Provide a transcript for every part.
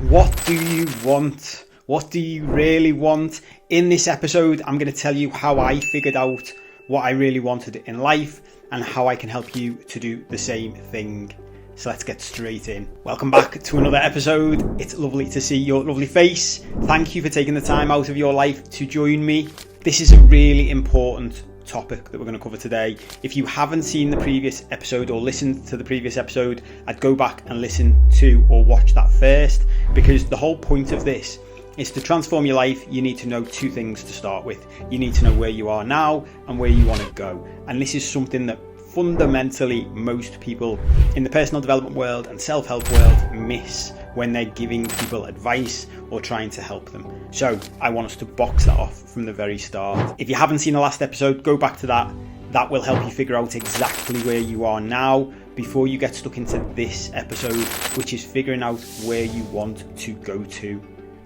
What do you want? What do you really want? In this episode, I'm going to tell you how I figured out what I really wanted in life and how I can help you to do the same thing. So let's get straight in. Welcome back to another episode. It's lovely to see your lovely face. Thank you for taking the time out of your life to join me. This is a really important topic that we're going to cover today. If you haven't seen the previous episode or listened to the previous episode, I'd go back and listen to or watch that first, because the whole point of this is to transform your life. You need to know two things to start with. You need to know where you are now and where you want to go. And this is something that fundamentally most people in the personal development world and self-help world miss when they're giving people advice or trying to help them. So I want us to box that off from the very start. If you haven't seen the last episode, go back to that. That will help you figure out exactly where you are now before you get stuck into this episode, which is figuring out where you want to go to.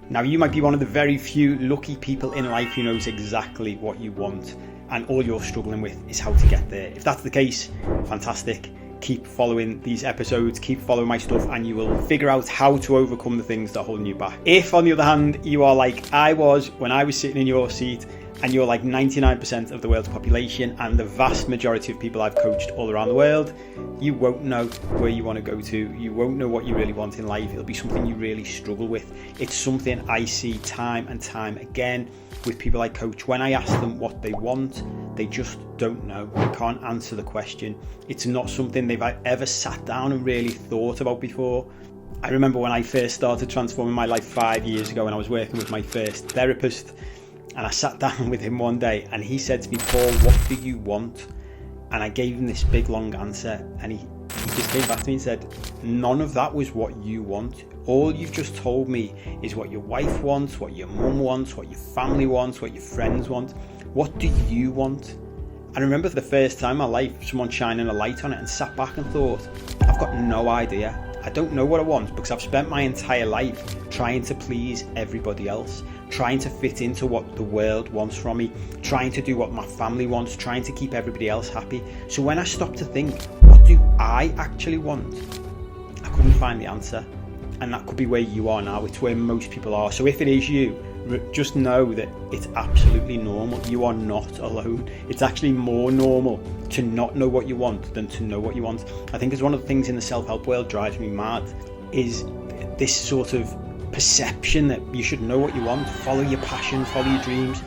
Now, you might be one of the very few lucky people in life who knows exactly what you want, and all you're struggling with is how to get there. If that's the case, fantastic. Keep following these episodes, keep following my stuff, and you will figure out how to overcome the things that are holding you back. If, on the other hand, you are like I was when I was sitting in your seat, and you're like 99% of the world's population and the vast majority of people I've coached all around the world, you won't know where you want to go to. You won't know what you really want in life. It'll be something you really struggle with. It's something I see time and time again with people I coach. When I ask them what they want, they just don't know. They can't answer the question. It's not something they've ever sat down and really thought about before. I remember when I first started transforming my life 5 years ago, and I was working with my first therapist, and I sat down with him one day and he said to me, "Paul, what do you want?" And I gave him this big long answer, and he just came back to me and said, "None of that was what you want. All you've just told me is what your wife wants, what your mum wants, what your family wants, what your friends want. What do you want?" And I remember for the first time in my life, someone shining a light on it, and sat back and thought, I've got no idea. I don't know what I want, because I've spent my entire life trying to please everybody else, trying to fit into what the world wants from me, trying to do what my family wants, trying to keep everybody else happy. So when I stopped to think, what do I actually want? I couldn't find the answer. And that could be where you are now. It's where most people are. So if it is you, just know that it's absolutely normal. You are not alone. It's actually more normal to not know what you want than to know what you want. I think it's one of the things in the self-help world drives me mad, is this sort of perception that you should know what you want, follow your passion, follow your dreams.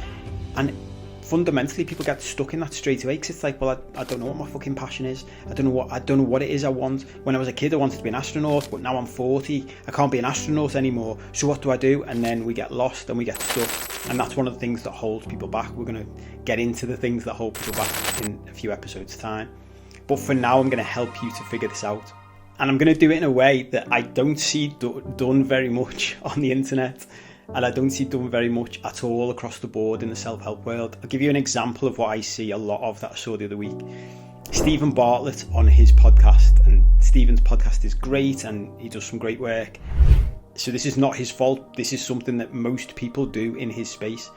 And fundamentally, people get stuck in that straight away, because it's like, well, I don't know what my fucking passion is. I don't know what it is I want. When I was a kid, I wanted to be an astronaut, but now I'm 40, I can't be an astronaut anymore. So what do I do? And then we get lost and we get stuck. And that's one of the things that holds people back. We're going to get into the things that hold people back in a few episodes' time. But for now, I'm going to help you to figure this out. And I'm going to do it in a way that I don't see done very much on the internet. And I don't see done very much at all across the board in the self-help world. I'll give you an example of what I see a lot of that I saw the other week. Stephen Bartlett on his podcast, and Stephen's podcast is great and he does some great work. So this is not his fault. This is something that most people do in his space.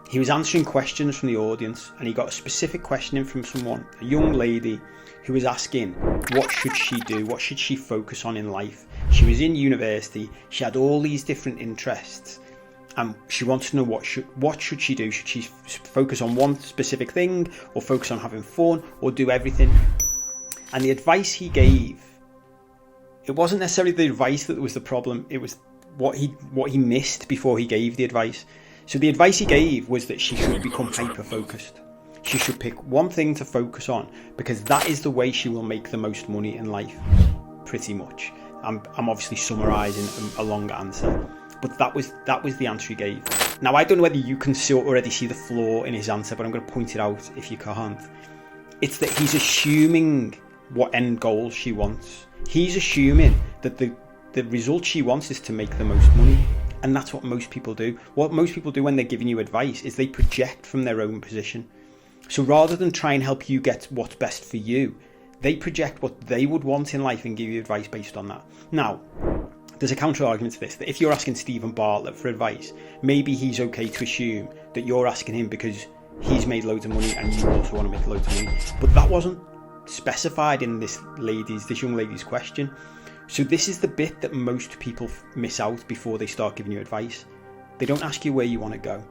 He was answering questions from the audience, and he got a specific question in from someone, a young lady, who was asking, what should she do? What should she focus on in life? She was in university. She had all these different interests. And she wants to know what should she do? Should she focus on one specific thing, or focus on having fun, or do everything? And the advice he gave, it wasn't necessarily the advice that was the problem. It was what he missed before he gave the advice. So the advice he gave was that she should become hyper-focused. She should pick one thing to focus on, because that is the way she will make the most money in life, pretty much. I'm obviously summarising a longer answer. But that was the answer he gave. Now, I don't know whether you can already see the flaw in his answer, but I'm going to point it out if you can't. It's that he's assuming what end goal she wants. He's assuming that the result she wants is to make the most money. And that's what most people do. What most people do when they're giving you advice is they project from their own position. So rather than try and help you get what's best for you, they project what they would want in life and give you advice based on that. Now, there's a counter argument to this, that if you're asking Stephen Bartlett for advice, maybe he's okay to assume that you're asking him because he's made loads of money and you also want to make loads of money. But that wasn't specified in this young lady's question. So this is the bit that most people miss out before they start giving you advice. They don't ask you where you want to go,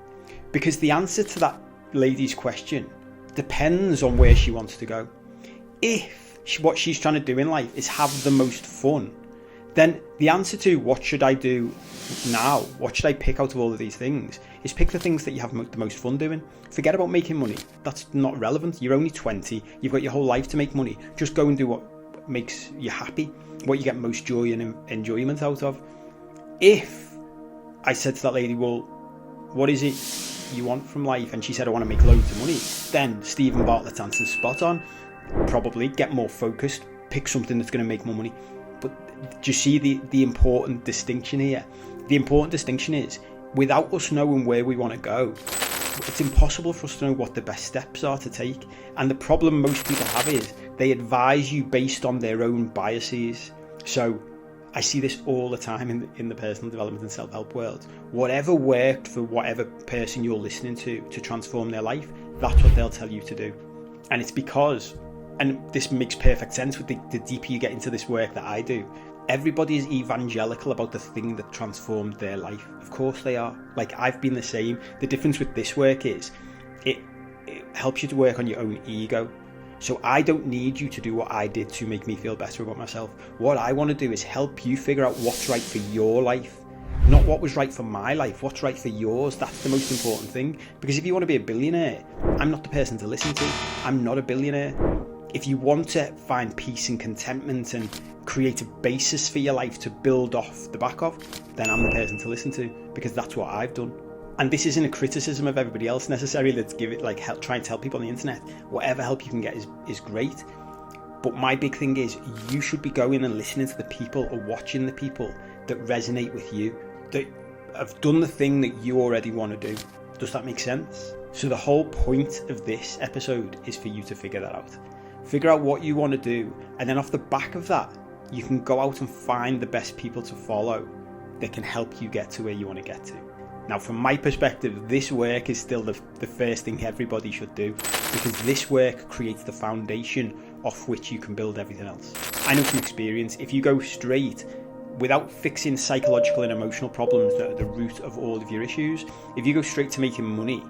because the answer to that lady's question depends on where she wants to go. If what she's trying to do in life is have the most fun, then the answer to what should I do now, what should I pick out of all of these things, is pick the things that you have the most fun doing. Forget about making money. That's not relevant. You're only 20. You've got your whole life to make money. Just go and do what makes you happy, what you get most joy and enjoyment out of. If I said to that lady, well, what is it you want from life? And she said, I want to make loads of money. Then Stephen Bartlett's answer is spot on. Probably get more focused, pick something that's going to make more money. But do you see the important distinction here? The important distinction is, without us knowing where we want to go, it's impossible for us to know what the best steps are to take. And the problem most people have is they advise you based on their own biases. So I see this all the time in the personal development and self-help world. Whatever worked for whatever person you're listening to transform their life, that's what they'll tell you to do. And it's because, and this makes perfect sense with the deeper you get into this work that I do, everybody is evangelical about the thing that transformed their life. Of course they are. Like, I've been the same. The difference with this work is it helps you to work on your own ego. So I don't need you to do what I did to make me feel better about myself. What I want to do is help you figure out what's right for your life. Not what was right for my life, what's right for yours. That's the most important thing. Because if you want to be a billionaire, I'm not the person to listen to. I'm not a billionaire. If you want to find peace and contentment and create a basis for your life to build off the back of, then I'm the person to listen to, because that's what I've done. And this isn't a criticism of everybody else necessarily. Let's give it like help, try and tell people on the internet. Whatever help you can get is great. But my big thing is you should be going and listening to the people or watching the people that resonate with you, that have done the thing that you already want to do. Does that make sense? So the whole point of this episode is for you to figure that out. Figure out what you want to do, and then off the back of that, you can go out and find the best people to follow that can help you get to where you want to get to. Now, from my perspective, this work is still the first thing everybody should do, because this work creates the foundation off which you can build everything else. I know from experience, if you go straight without fixing psychological and emotional problems that are the root of all of your issues, if you go straight to making money,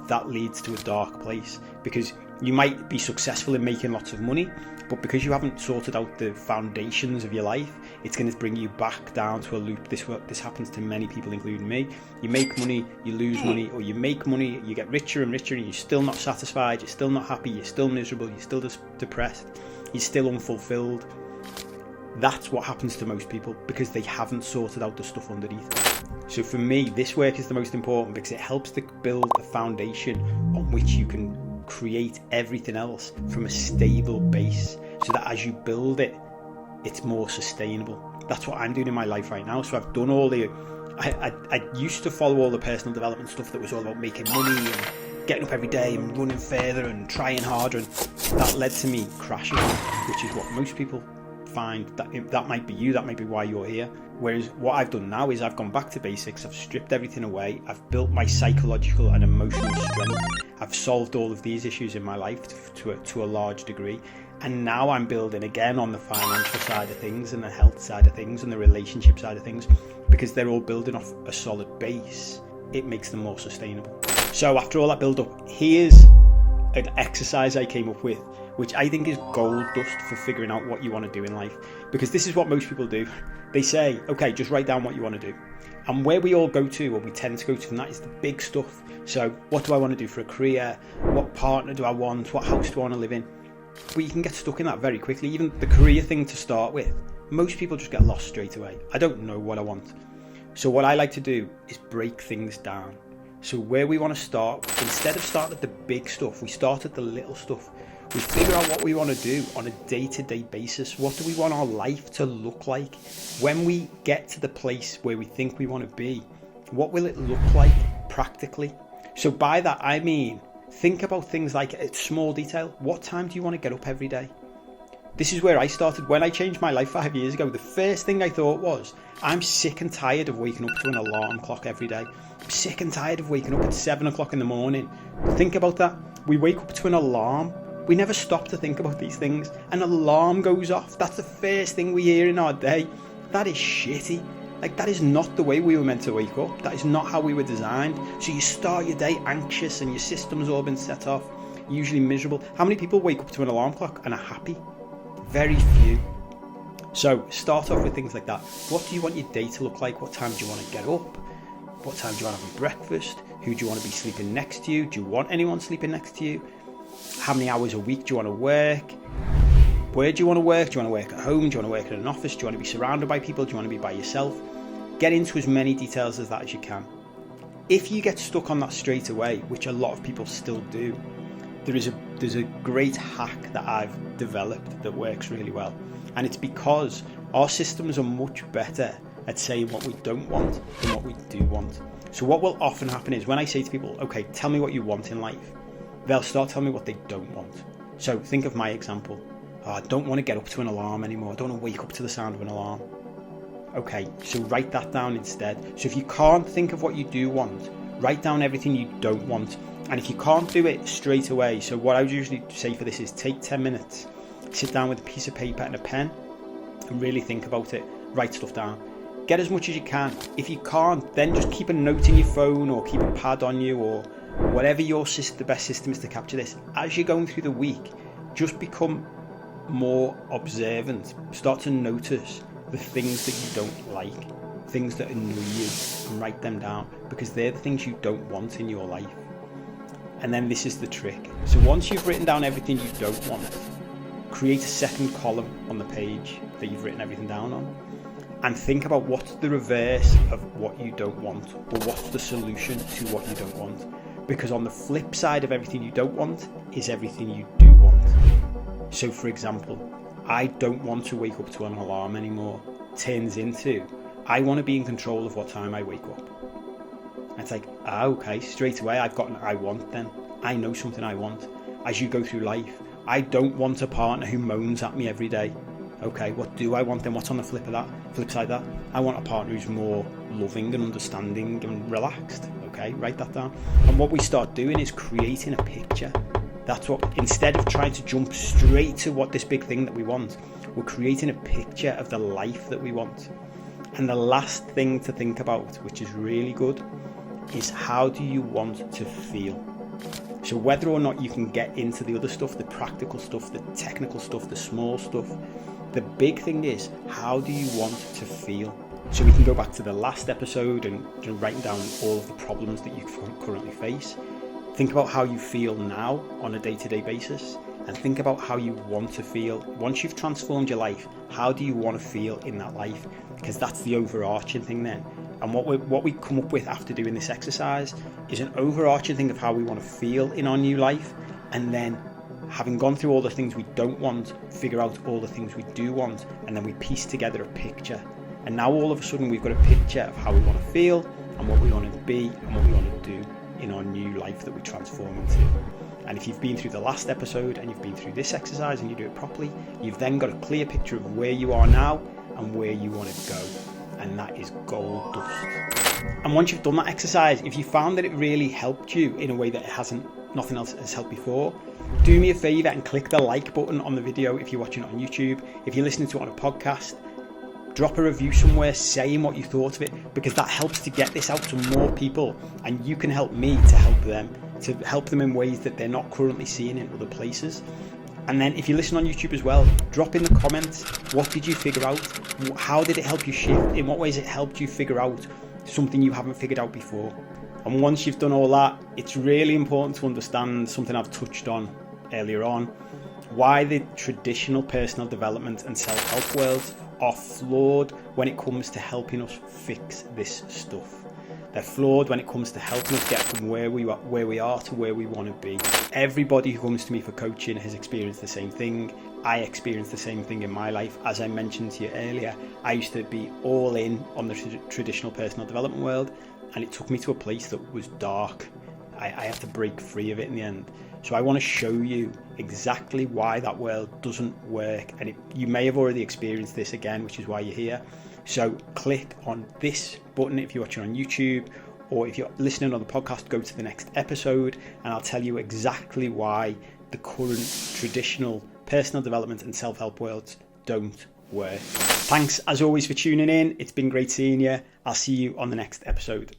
that leads to a dark place, because you might be successful in making lots of money, but because you haven't sorted out the foundations of your life, it's going to bring you back down to a loop. This happens to many people, including me. You make money, you lose money, or you make money, you get richer and richer, and you're still not satisfied, you're still not happy, you're still miserable, you're still depressed, you're still unfulfilled. That's what happens to most people, because they haven't sorted out the stuff underneath. So for me, this work is the most important, because it helps to build the foundation on which you can create everything else from a stable base, so that as you build it, it's more sustainable. That's what I'm doing in my life right now. So I've done all the I used to follow all the personal development stuff that was all about making money and getting up every day and running further and trying harder, and that led to me crashing, which is what most people find. That might be you, that might be why you're here. Whereas what I've done now is I've gone back to basics, I've stripped everything away, I've built my psychological and emotional strength, I've solved all of these issues in my life to a large degree, and now I'm building again on the financial side of things and the health side of things and the relationship side of things, because they're all building off a solid base. It makes them more sustainable. So after all that build up, here's an exercise I came up with, which I think is gold dust for figuring out what you want to do in life, because this is what most people do. They say, okay, just write down what you want to do. And where we all go to, or we tend to go to from that, is the big stuff. So what do I want to do for a career? What partner do I want? What house do I want to live in? But you can get stuck in that very quickly. Even the career thing to start with, most people just get lost straight away. I don't know what I want. So what I like to do is break things down. So where we want to start, instead of starting at the big stuff, we start at the little stuff. We figure out what we want to do on a day-to-day basis. What do we want our life to look like? When we get to the place where we think we want to be, what will it look like practically? So by that I mean, think about things like a small detail. What time do you want to get up every day? This is where I started. When I changed my life 5 years ago, the first thing I thought was, I'm sick and tired of waking up to an alarm clock every day. I'm sick and tired of waking up at 7 o'clock in the morning. Think about that. We wake up to an alarm. We never stop to think about these things. An alarm goes off. That's the first thing we hear in our day. That is shitty. Like, that is not the way we were meant to wake up. That is not how we were designed. So you start your day anxious and your system's all been set off, usually miserable. How many people wake up to an alarm clock and are happy? Very few. So start off with things like that. What do you want your day to look like? What time do you want to get up? What time do you want to have your breakfast? Who do you want to be sleeping next to you? Do you want anyone sleeping next to you? How many hours a week do you want to work? Where do you want to work? Do you want to work at home? Do you want to work in an office? Do you want to be surrounded by people? Do you want to be by yourself? Get into as many details as that as you can. If you get stuck on that straight away, which a lot of people still do, there's a great hack that I've developed that works really well. And it's because our systems are much better at saying what we don't want than what we do want. So what will often happen is when I say to people, okay, tell me what you want in life, they'll start telling me what they don't want. So think of my example. I don't want to get up to an alarm anymore. I don't want to wake up to the sound of an alarm. Okay, so write that down instead. So if you can't think of what you do want, write down everything you don't want. And if you can't do it straight away, so what I would usually say for this is take 10 minutes, sit down with a piece of paper and a pen and really think about it, write stuff down. Get as much as you can. If you can't, then just keep a note in your phone or keep a pad on you or whatever the best system is to capture this. As you're going through the week, just become more observant. Start to notice the things that you don't like, things that annoy you, and write them down because they're the things you don't want in your life. And then this is the trick. So once you've written down everything you don't want, create a second column on the page that you've written everything down on and think about what's the reverse of what you don't want or what's the solution to what you don't want. Because on the flip side of everything you don't want is everything you do want. So for example, I don't want to wake up to an alarm anymore turns into I want to be in control of what time I wake up. And it's like, okay, straight away I've got an I want then. I know something I want. As you go through life, I don't want a partner who moans at me every day. Okay, what do I want then? What's on the flip side of that? I want a partner who's more loving and understanding and relaxed. Okay, write that down. And what we start doing is creating a picture. That's what, instead of trying to jump straight to what this big thing that we want, we're creating a picture of the life that we want. And the last thing to think about, which is really good, is how do you want to feel? So whether or not you can get into the other stuff, the practical stuff, the technical stuff, the small stuff, the big thing is, how do you want to feel? So we can go back to the last episode and write down all of the problems that you currently face. Think about how you feel now on a day-to-day basis and think about how you want to feel. Once you've transformed your life, how do you want to feel in that life? Because that's the overarching thing then. And what we come up with after doing this exercise is an overarching thing of how we want to feel in our new life. And then having gone through all the things we don't want, figure out all the things we do want, and then we piece together a picture. And now all of a sudden we've got a picture of how we want to feel and what we want to be and what we want to do in our new life that we transform into. And if you've been through the last episode and you've been through this exercise and you do it properly, you've then got a clear picture of where you are now and where you want to go. And that is gold dust. And once you've done that exercise, if you found that it really helped you in a way that nothing else has helped before, do me a favor and click the like button on the video if you're watching it on YouTube. If you're listening to it on a podcast, drop a review somewhere saying what you thought of it, because that helps to get this out to more people, and you can help me to help them in ways that they're not currently seeing in other places. And then if you listen on YouTube as well, drop in the comments, what did you figure out? How did it help you shift? In what ways it helped you figure out something you haven't figured out before? And once you've done all that, it's really important to understand something I've touched on earlier on, why the traditional personal development and self-help worlds are flawed when it comes to helping us fix this stuff. They're flawed when it comes to helping us get from where we are to where we want to be. Everybody who comes to me for coaching has experienced the same thing. I experienced the same thing in my life. As I mentioned to you earlier, I used to be all in on the traditional personal development world, and it took me to a place that was dark. I had to break free of it in the end. So I want to show you exactly why that world doesn't work. And you may have already experienced this again, which is why you're here. So click on this button if you're watching on YouTube, or if you're listening on the podcast, go to the next episode and I'll tell you exactly why the current traditional personal development and self-help worlds don't work. Thanks as always for tuning in. It's been great seeing you. I'll see you on the next episode.